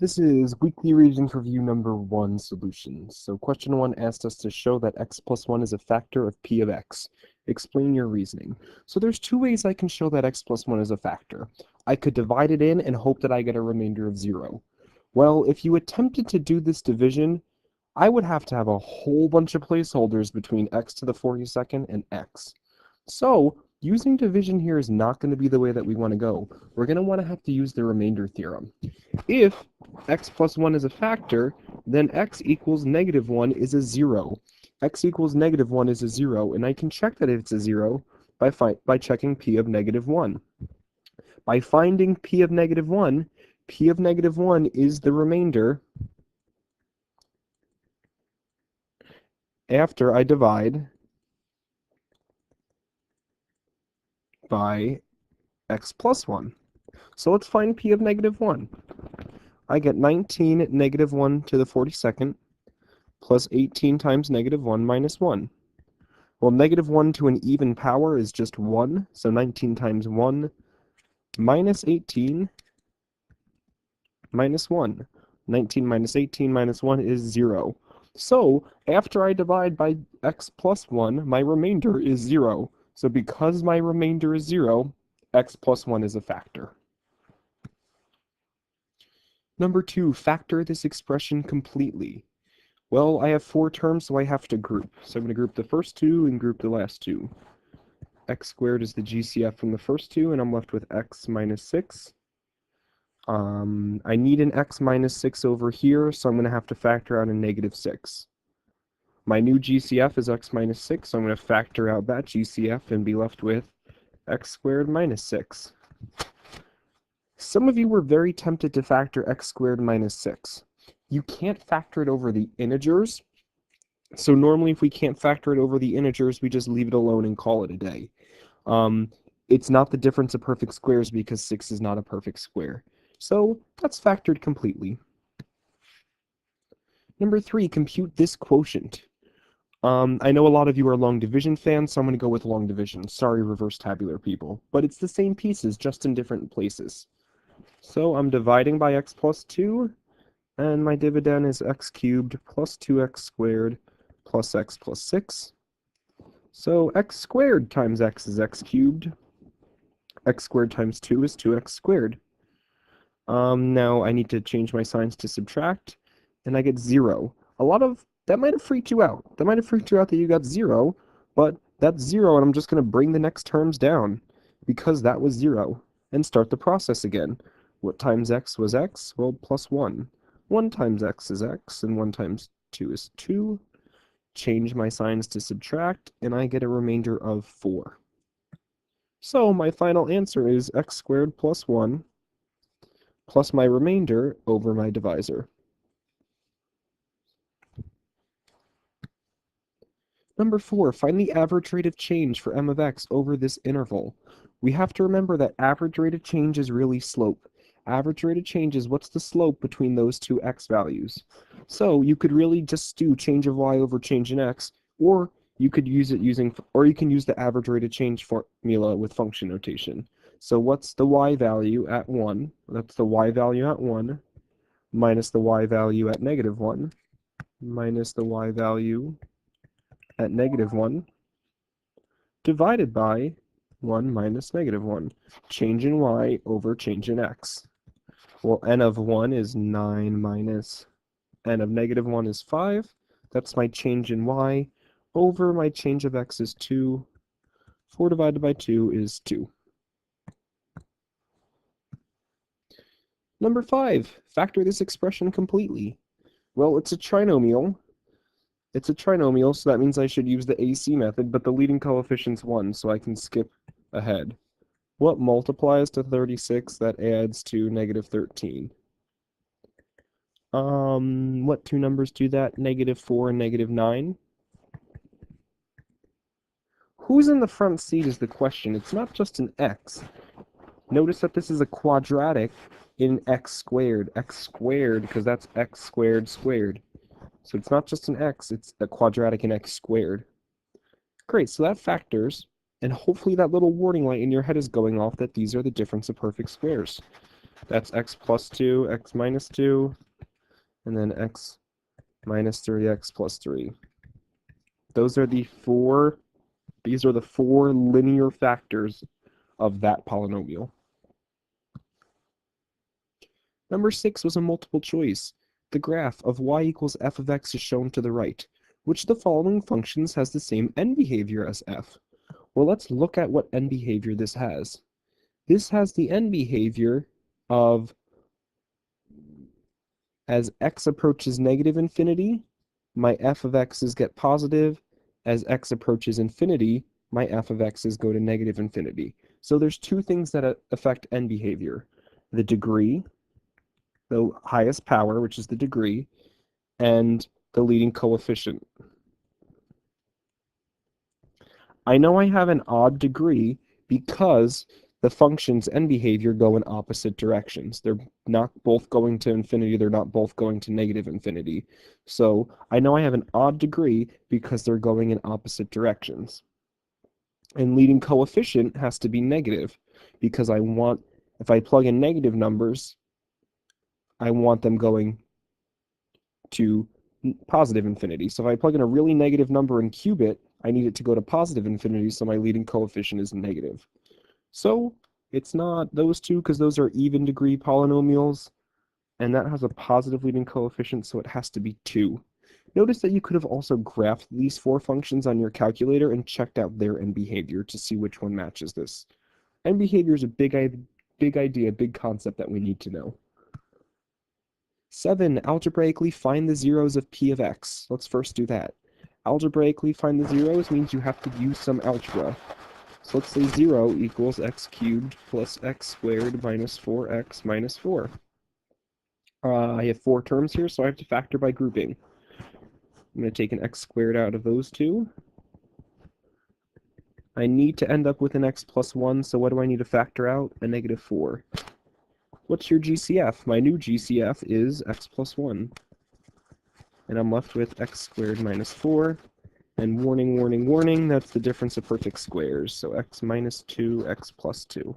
This is Weekly Regents Review number 1 solutions. So question 1 asked us to show that x plus 1 is a factor of p of x. Explain your reasoning. So there's two ways I can show that x plus 1 is a factor. I could divide it in and hope that I get a remainder of 0. Well, if you attempted to do this division, I would have to have a whole bunch of placeholders between x to the 42nd and x. So using division here is not going to be the way that we want to go. We're going to want to have to use the remainder theorem. If x plus 1 is a factor, then x equals negative 1 is a 0. X equals negative 1 is a 0, and I can check that it's a 0 by checking p of negative 1. By finding p of negative 1, p of negative 1 is the remainder after I divide by x plus 1. So let's find p of negative 1. I get 19 negative 1 to the 42nd plus 18 times negative 1 minus 1. Well, negative 1 to an even power is just 1, so 19 times 1 minus 18 minus 1. 19 minus 18 minus 1 is 0. So, after I divide by x plus 1, my remainder is 0. So because my remainder is 0, x plus 1 is a factor. Number 2, factor this expression completely. Well, I have 4 terms, so I have to group. So I'm going to group the first 2 and group the last 2. X squared is the GCF from the first 2, and I'm left with x minus 6. I need an x minus 6 over here, so I'm going to have to factor out a negative 6. My new GCF is x minus 6, so I'm going to factor out that GCF and be left with x squared minus 6. Some of you were very tempted to factor x squared minus 6. You can't factor it over the integers, so normally if we can't factor it over the integers, we just leave it alone and call it a day. It's not the difference of perfect squares because 6 is not a perfect square. So that's factored completely. Number 3, compute this quotient. I know a lot of you are long division fans, so I'm going to go with long division. Sorry, reverse tabular people. But it's the same pieces, just in different places. So I'm dividing by x plus 2, and my dividend is x cubed plus 2x squared plus x plus 6. So x squared times x is x cubed. X squared times 2 is 2x squared. Now I need to change my signs to subtract, and I get 0. That might have freaked you out. That might have freaked you out that you got 0, but that's 0, and I'm just going to bring the next terms down, because that was 0, and start the process again. What times x was x? Well, plus 1. 1 times x is x, and 1 times 2 is 2. Change my signs to subtract, and I get a remainder of 4. So my final answer is x squared plus 1 plus my remainder over my divisor. Number 4, find the average rate of change for m of x over this interval. We have to remember that average rate of change is really slope. Average rate of change is what's the slope between those two x values. So you could really just do change of y over change in x, or you could use it you can use the average rate of change formula with function notation. So what's the y value at 1? That's the y value at 1 minus the y value at negative 1 minus the y value at negative 1 divided by 1 minus negative 1. Change in y over change in x. Well, n of 1 is 9 minus n of negative 1 is 5. That's my change in y over my change of x is 2. 4 divided by 2 is 2. Number 5, factor this expression completely. Well, it's a trinomial. It's a trinomial, so that means I should use the AC method, but the leading coefficient's 1, so I can skip ahead. What multiplies to 36 that adds to negative 13? What two numbers do that? Negative 4 and negative 9? Who's in the front seat is the question. It's not just an x. Notice that this is a quadratic in x squared, because that's x squared squared. So it's not just an x, it's a quadratic in x squared. Great, so that factors, and hopefully that little warning light in your head is going off that these are the difference of perfect squares. That's x plus 2, x minus 2, and then x minus 3x plus 3. These are the four linear factors of that polynomial. Number 6 was a multiple choice. The graph of y equals f of x is shown to the right. Which of the following functions has the same end behavior as f? Well, let's look at what end behavior this has. This has the end behavior of as x approaches negative infinity, my f of x's get positive. As x approaches infinity, my f of x's go to negative infinity. So there's two things that affect end behavior. The degree, the highest power, which is the degree, and the leading coefficient. I know I have an odd degree because the function's end behavior go in opposite directions. They're not both going to infinity, they're not both going to negative infinity. So I know I have an odd degree because they're going in opposite directions. And leading coefficient has to be negative because if I plug in negative numbers, I want them going to positive infinity. So if I plug in a really negative number and cube it, I need it to go to positive infinity, so my leading coefficient is negative. So it's not those two because those are even degree polynomials, and that has a positive leading coefficient, so it has to be 2. Notice that you could have also graphed these four functions on your calculator and checked out their end behavior to see which one matches this. End behavior is a big idea, big concept that we need to know. 7. Algebraically find the zeros of p of x. Let's first do that. Algebraically find the zeros means you have to use some algebra. So let's say 0 equals x cubed plus x squared minus 4x minus 4. I have 4 terms here, so I have to factor by grouping. I'm going to take an x squared out of those two. I need to end up with an x plus 1, so what do I need to factor out? A negative 4. What's your GCF? My new GCF is x plus 1. And I'm left with x squared minus 4. And warning, warning, warning, that's the difference of perfect squares. So x minus 2, x plus 2.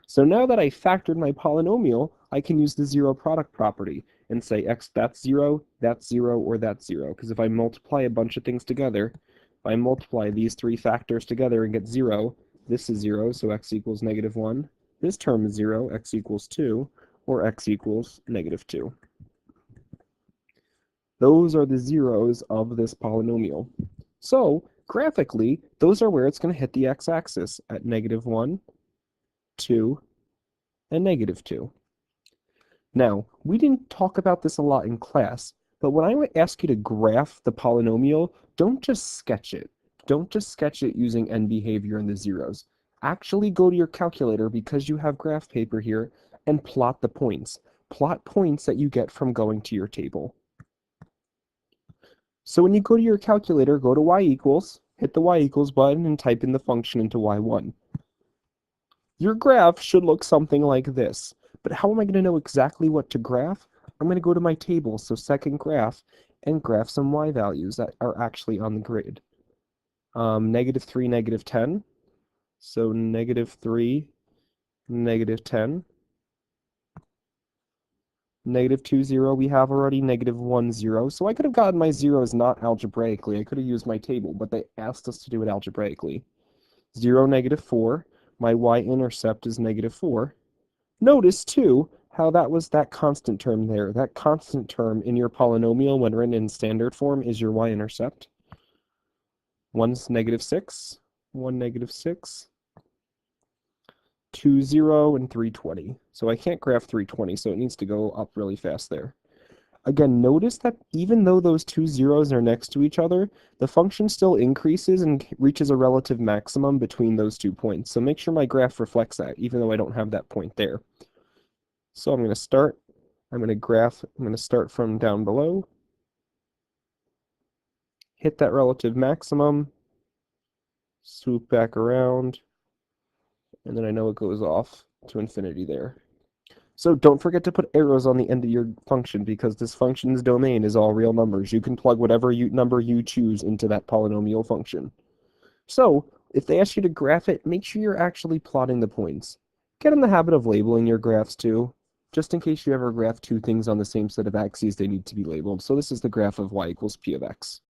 So now that I factored my polynomial, I can use the zero product property and say x, that's 0, or that's 0. Because if I multiply a bunch of things together, if I multiply these three factors together and get 0, this is 0, so x equals negative 1. This term is 0, x equals 2, or x equals negative 2. Those are the zeros of this polynomial. So, graphically, those are where it's going to hit the x-axis at negative 1, 2, and negative 2. Now, we didn't talk about this a lot in class, but when I would ask you to graph the polynomial, don't just sketch it. Don't just sketch it using end behavior and the zeros. Actually go to your calculator because you have graph paper here and plot the points. Plot points that you get from going to your table. So when you go to your calculator, go to y equals, hit the y equals button and type in the function into y1. Your graph should look something like this. But how am I going to know exactly what to graph? I'm going to go to my table, so second graph, and graph some y values that are actually on the grid. Negative 3, negative 10. So negative 3, negative 10. Negative 2, 0, we have already. Negative 1, 0. So I could have gotten my zeros not algebraically. I could have used my table, but they asked us to do it algebraically. 0, negative 4. My y-intercept is negative 4. Notice, too, how that was that constant term there. That constant term in your polynomial when written in standard form is your y-intercept. 1's negative 6. 1, negative 6. 2, 0, and 320. So I can't graph 320, so it needs to go up really fast there. Again, notice that even though those two zeros are next to each other, the function still increases and reaches a relative maximum between those 2 points. So make sure my graph reflects that, even though I don't have that point there. So I'm going to start from down below, hit that relative maximum, swoop back around, and then I know it goes off to infinity there. So don't forget to put arrows on the end of your function because this function's domain is all real numbers. You can plug whatever number you choose into that polynomial function. So if they ask you to graph it, make sure you're actually plotting the points. Get in the habit of labeling your graphs too. Just in case you ever graph two things on the same set of axes, they need to be labeled. So this is the graph of y equals p of x.